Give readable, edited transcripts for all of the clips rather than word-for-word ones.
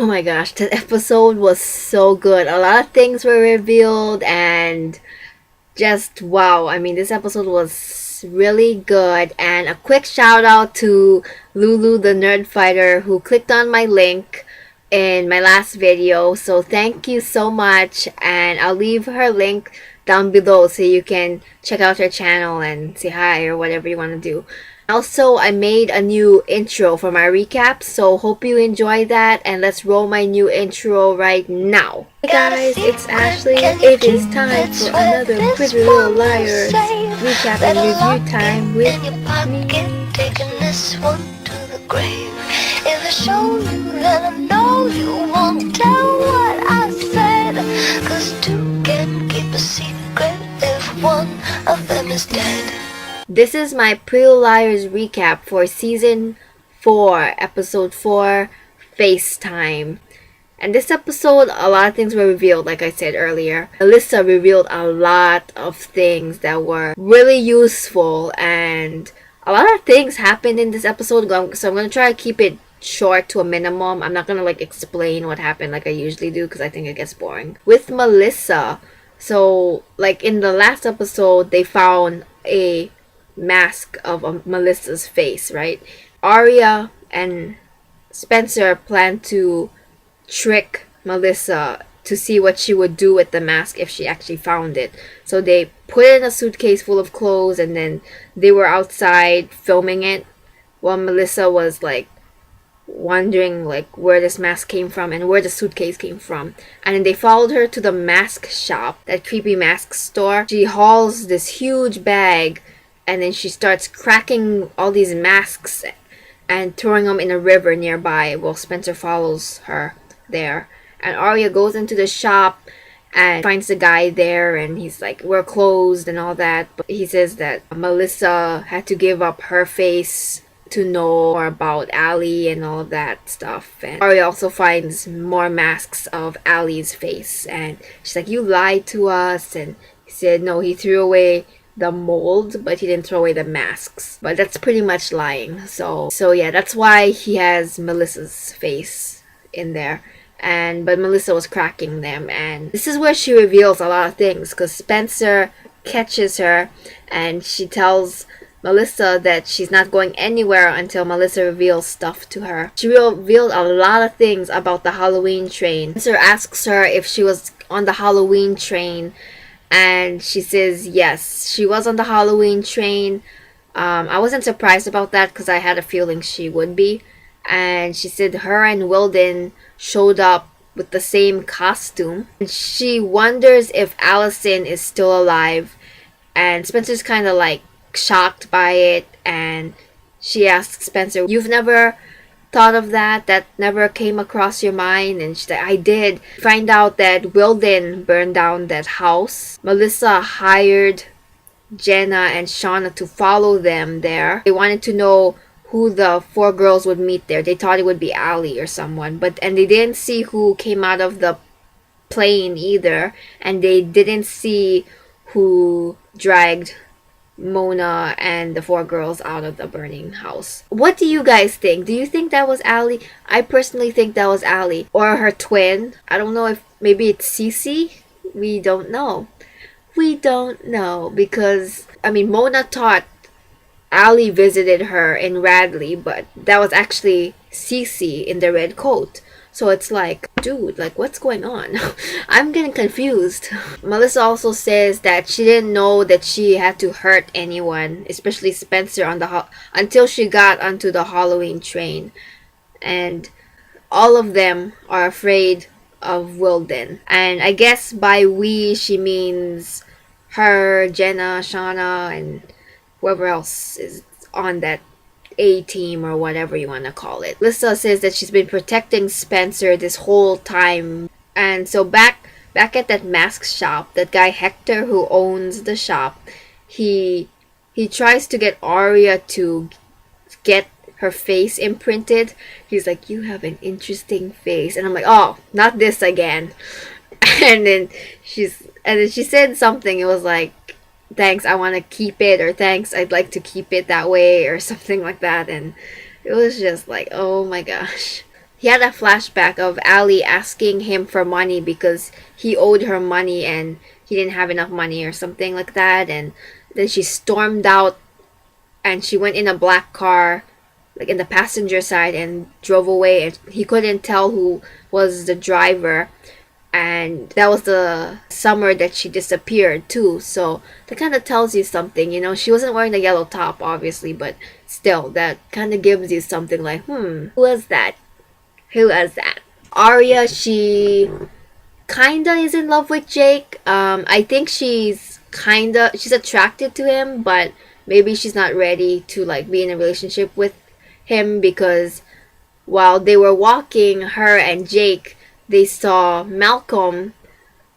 Oh my gosh, that episode was so good. A lot of things were revealed and just wow. I mean, this episode was really good. And a quick shout out to Lulu the Nerd Fighter who clicked on my link in my last video. So thank you so much. And I'll leave her link down below so you can check out her channel and say hi or whatever you want to do. Also, I made a new intro for my recap, so hope you enjoy that, and let's roll my new intro right now. Hey guys, it's Ashley. It is time for another Pretty Little Liars recap and review time with me. Taking this one to the grave. If I show you, then I know you won't tell what I said. 'Cause two can keep a secret if one of them is dead. This is my Pretty Little Liars recap for Season 4, Episode 4, Facetime. And this episode, a lot of things were revealed, like I said earlier. Melissa revealed a lot of things that were really useful, and a lot of things happened in this episode, so I'm going to try to keep it short to a minimum. I'm not going to explain what happened like I usually do because I think it gets boring. With Melissa, so in the last episode, they found a mask of Melissa's face, right? Arya and Spencer planned to trick Melissa to see what she would do with the mask if she actually found it. So they put it in a suitcase full of clothes, and then they were outside filming it while Melissa was wondering where this mask came from and where the suitcase came from. And then they followed her to the mask shop, that creepy mask store. She hauls this huge bag, and then she starts cracking all these masks and throwing them in a river nearby while Spencer follows her there. And Arya goes into the shop and finds the guy there, and he's like, we're closed and all that. But he says that Melissa had to give up her face to know more about Allie and all of that stuff. And Arya also finds more masks of Allie's face, and she's like, you lied to us. And he said no, he threw away the mold, but he didn't throw away the masks. But that's pretty much lying. So yeah, that's why he has Melissa's face in there. But Melissa was cracking them, and this is where she reveals a lot of things, because Spencer catches her and she tells Melissa that she's not going anywhere until Melissa reveals stuff to her. She revealed a lot of things about the Halloween train. Spencer asks her if she was on the Halloween train, and she says yes, she was on the Halloween train. I wasn't surprised about that because I had a feeling she would be. And she said her and Wilden showed up with the same costume. And she wonders if Allison is still alive. And Spencer's kind of shocked by it, and she asks Spencer, you've never thought of that? That never came across your mind? And she's like, I did. Find out that Wilden burned down that house. Melissa hired Jenna and Shauna to follow them there. They wanted to know who the 4 girls would meet there. They thought it would be Allie or someone, and they didn't see who came out of the plane either, and they didn't see who dragged Mona and the 4 girls out of the burning house. What do you guys think? Do you think that was Allie? I personally think that was Allie. Or her twin. I don't know if maybe it's Cece. We don't know. We don't know because, Mona thought Allie visited her in Radley, but that was actually Cece in the red coat. So it's dude, what's going on? I'm getting confused. Melissa also says that she didn't know that she had to hurt anyone, especially Spencer, until she got onto the Halloween train. And all of them are afraid of Wilden. And I guess by we, she means her, Jenna, Shauna, and whoever else is on that A-team or whatever you want to call it. Lisa says that she's been protecting Spencer this whole time. And so back at that mask shop, that guy Hector who owns the shop, he tries to get Arya to get her face imprinted. He's like, you have an interesting face. And I'm like, oh, not this again. And then she said something. It was like, thanks, I want to keep it, or thanks, I'd like to keep it that way, or something like that. And it was just like, oh my gosh. he had a flashback of Ali asking him for money because he owed her money and he didn't have enough money or something like that. And then she stormed out and she went in a black car, like in the passenger side, and drove away. And he couldn't tell who was the driver. And that was the summer that she disappeared too. So that kind of tells you something, you know. She wasn't wearing the yellow top, obviously, but still, that kind of gives you something like, who was that? Who was that? Arya, she kinda is in love with Jake. I think she's attracted to him, but maybe she's not ready to like be in a relationship with him because while they were walking, her and Jake, they saw Malcolm,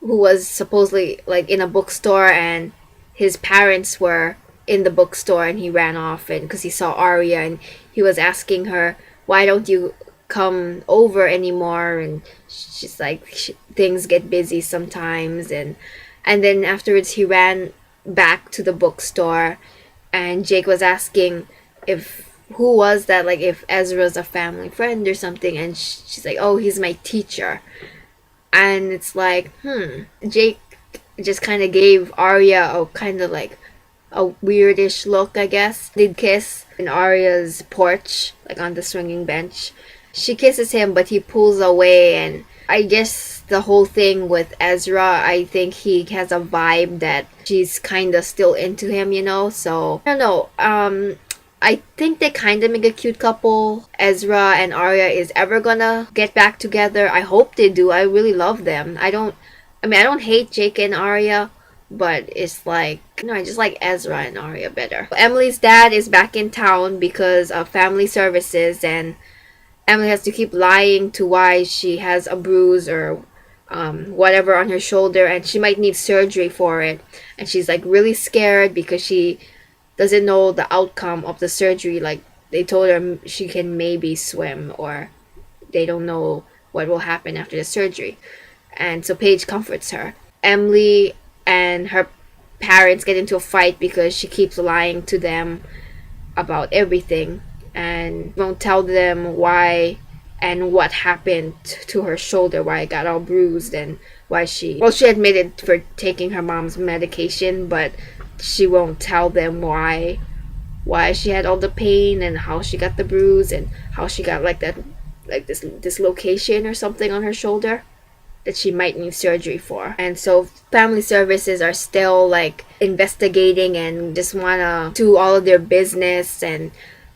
who was supposedly like in a bookstore, and his parents were in the bookstore, and he ran off and because he saw Arya and he was asking her, why don't you come over anymore? And she's like, things get busy sometimes. And then afterwards he ran back to the bookstore, and Jake was asking if who was that, like if Ezra's a family friend or something, and she's like, oh, he's my teacher. And it's like, Jake just kind of gave Arya a kind of like a weirdish look, I guess. They'd kiss in Arya's porch, like on the swinging bench. She kisses him, but he pulls away, and I guess the whole thing with Ezra, I think he has a vibe that she's kind of still into him, you know? So, I don't know. I think they kind of make a cute couple. Ezra and Arya is ever gonna get back together. I hope they do. I really love them. I don't hate Jake and Arya, but it's like, I just like Ezra and Arya better. Emily's dad is back in town because of family services, and Emily has to keep lying to why she has a bruise or whatever on her shoulder, and she might need surgery for it. And she's like really scared because she doesn't know the outcome of the surgery. Like they told her she can maybe swim, or they don't know what will happen after the surgery. And so Paige comforts her. Emily and her parents get into a fight because she keeps lying to them about everything and won't tell them why and what happened to her shoulder, why it got all bruised, and why she admitted for taking her mom's medication, but she won't tell them why she had all the pain and how she got the bruise and how she got this dislocation or something on her shoulder that she might need surgery for. And so family services are still like investigating and just wanna do all of their business, and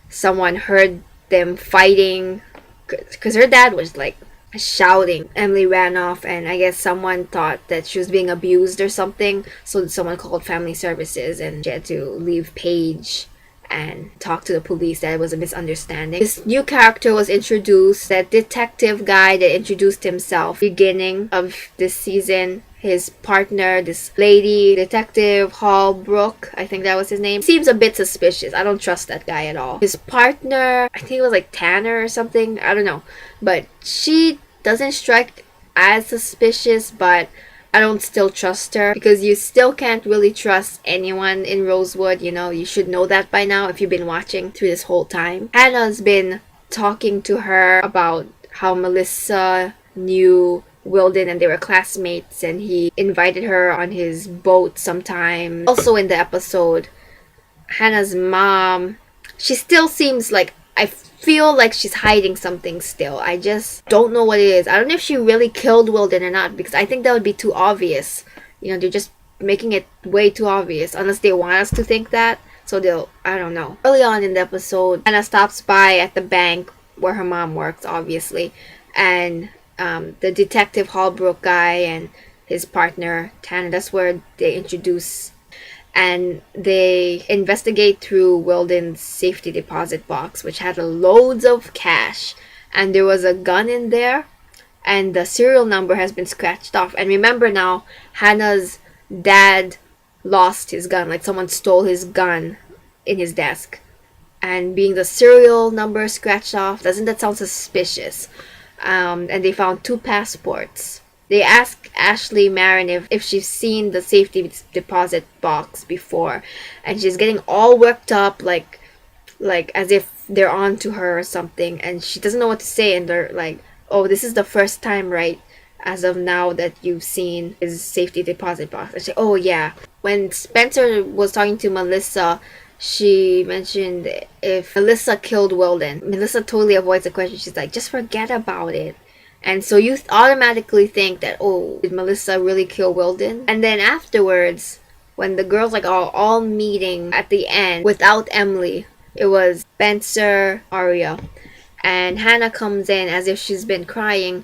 someone heard them fighting because her dad was like shouting. Emily ran off, and I guess someone thought that she was being abused or something, so someone called family services, and she had to leave Paige and talk to the police that it was a misunderstanding. This new character was introduced, that detective guy that introduced himself beginning of this season. His partner, this lady, Detective Holbrook, I think that was his name, seems a bit suspicious. I don't trust that guy at all. His partner, I think it was like Tanner or something, I don't know, but she doesn't strike as suspicious, but I don't still trust her because you still can't really trust anyone in Rosewood. You know, you should know that by now if you've been watching through this whole time. Hannah's been talking to her about how Melissa knew Wilden and they were classmates, and he invited her on his boat sometime. Also in the episode, Hannah's mom, she still seems like, I feel like she's hiding something still. I just don't know what it is. I don't know if she really killed Wilden or not, because I think that would be too obvious. You know, they're just making it way too obvious, unless they want us to think that. So I don't know. Early on in the episode, Hannah stops by at the bank where her mom works, obviously, and the Detective Holbrook guy and his partner Tanner, that's where they introduce, and they investigate through Wilden's safety deposit box, which had loads of cash, and there was a gun in there, and the serial number has been scratched off. And remember now, Hannah's dad lost his gun, like someone stole his gun in his desk, and being the serial number scratched off, doesn't that sound suspicious? And they found 2 passports. They asked Ashley Marin if she's seen the safety deposit box before, and she's getting all worked up, like as if they're on to her or something, and she doesn't know what to say, and they're like, oh, this is the first time, right, as of now, that you've seen his safety deposit box. And she, oh yeah. When Spencer was talking to Melissa, she mentioned if Melissa killed Weldon. Melissa totally avoids the question. She's like, just forget about it. And so you automatically think that, oh, did Melissa really kill Weldon? And then afterwards, when the girls like all meeting at the end without Emily, it was Spencer, Arya, and Hannah comes in as if she's been crying,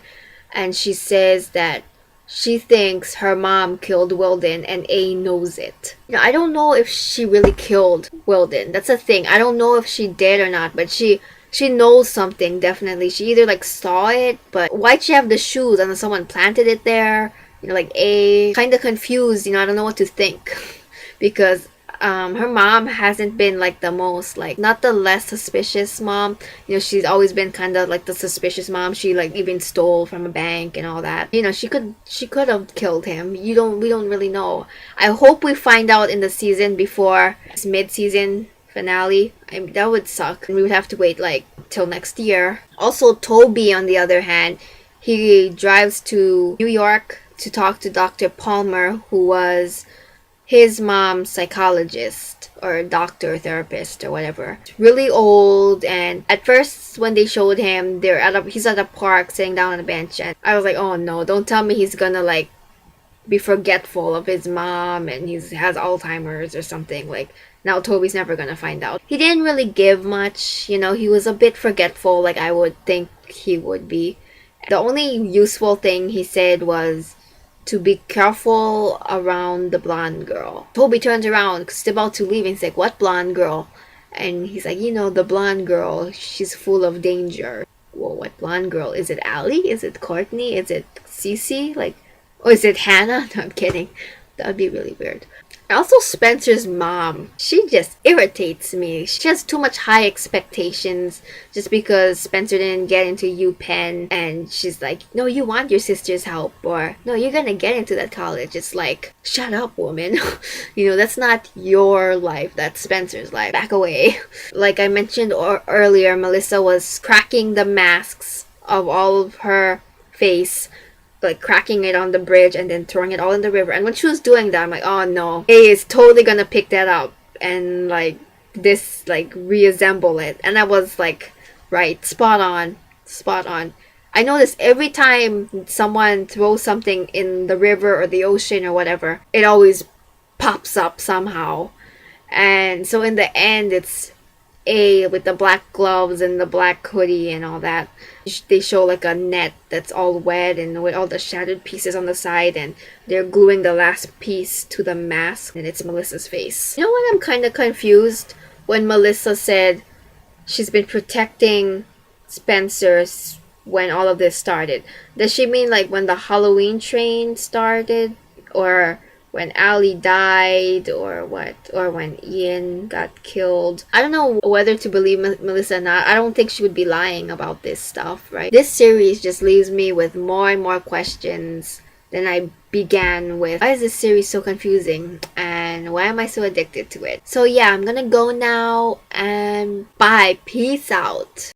and she says that she thinks her mom killed Weldon and A knows it. I don't know if she really killed Weldon. That's a thing. I don't know if she did or not, but she knows something, definitely. She either like saw it, but why'd she have the shoes unless someone planted it there? Like A, kind of confused, I don't know what to think. Because her mom hasn't been like the most, like, not the less suspicious mom. She's always been kind of like the suspicious mom. She like even stole from a bank and all that. She could have killed him. We don't really know. I hope we find out in the season before this mid-season finale. That would suck. We would have to wait like till next year. Also, Toby, on the other hand, he drives to New York to talk to Dr. Palmer, who was his mom's psychologist or doctor, therapist, or whatever. Really old, and at first when they showed him, he's at a park sitting down on a bench, and I was like, oh no, don't tell me he's gonna like be forgetful of his mom and he has Alzheimer's or something. Like, now Toby's never gonna find out. He didn't really give much, he was a bit forgetful, like I would think he would be. The only useful thing he said was to be careful around the blonde girl. Toby turns around because he's about to leave and he's like, what blonde girl? And he's like, the blonde girl, she's full of danger. Well, what blonde girl? Is it Allie? Is it Courtney? Is it Cece? Like, or is it Hannah? No, I'm kidding. That would be really weird. Also, Spencer's mom, she just irritates me. She has too much high expectations just because Spencer didn't get into UPenn, and she's like, no, you want your sister's help, or no, you're gonna get into that college. It's like, shut up, woman. That's not your life, that's Spencer's life. Back away. Like I mentioned earlier, Melissa was cracking the masks of all of her face, like cracking it on the bridge and then throwing it all in the river. And when she was doing that, I'm like, oh no, A is totally gonna pick that up and like reassemble it. And I was like, right, spot on. I notice every time someone throws something in the river or the ocean or whatever, it always pops up somehow. And so in the end, it's A with the black gloves and the black hoodie and all that. They show like a net that's all wet and with all the shattered pieces on the side, and they're gluing the last piece to the mask, and it's Melissa's face. You know what? I'm kind of confused when Melissa said she's been protecting Spencer when all of this started. Does she mean like when the Halloween train started, or when Allie died, or what? Or when Ian got killed? I don't know whether to believe Melissa or not. I don't think she would be lying about this stuff, right? This series just leaves me with more and more questions than I began with. Why is this series so confusing? And why am I so addicted to it? So yeah, I'm gonna go now, and bye. Peace out.